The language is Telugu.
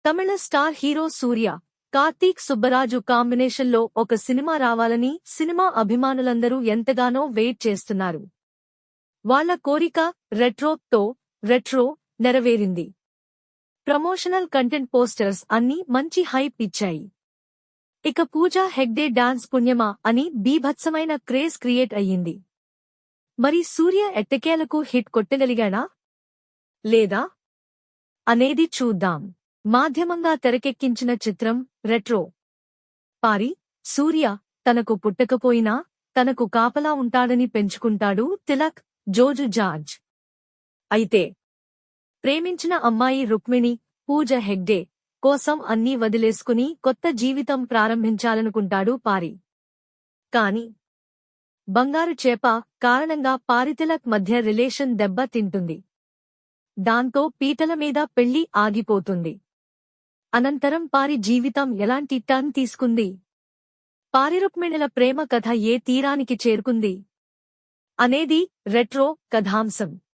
తమిళ స్టార్ హీరో సూర్య, కార్తీక్ సుబ్బరాజు కాంబినేషన్లో ఒక సినిమా రావాలని సినిమా అభిమానులందరూ ఎంతగానో వెయిట్ చేస్తున్నారు. వాళ్ల కోరిక రెట్రో నెరవేరింది. ప్రమోషనల్ కంటెంట్ పోస్టర్స్ అన్నీ మంచి హైప్ ఇచ్చాయి. ఇక పూజా హెగ్డే డాన్స్ పుణ్యమా అని బీభత్సమైన క్రేజ్ క్రియేట్ అయ్యింది. మరి సూర్య ఎట్టకేలకు హిట్ కొట్టగలిగాడా లేదా అనేది చూద్దాం. మాధ్యమంగా తెరకెక్కించిన చిత్రం రెట్రో. పారి, సూర్య తనకు పుట్టకపోయినా తనకు కాపలా ఉంటాడని పెంచుకుంటాడు తిలక్, జోజు జార్జ్. అయితే ప్రేమించిన అమ్మాయి రుక్మిణి, పూజ హెగ్డే కోసం అన్నీ వదిలేసుకుని కొత్త జీవితం ప్రారంభించాలనుకుంటాడు పారి. కాని బంగారు చేప కారణంగా పారితిలక్ మధ్య రిలేషన్ దెబ్బ తింటుంది. దాంతో పీటల మీద పెళ్లి ఆగిపోతుంది. అనంతరం పారి జీవితం ఎలాంటి టర్న్ తీసుకుంది? పారి రుక్మిణిల ప్రేమ కథ ఏ తీరానికి చేరుకుంది అనేది రెట్రో కథాంశం.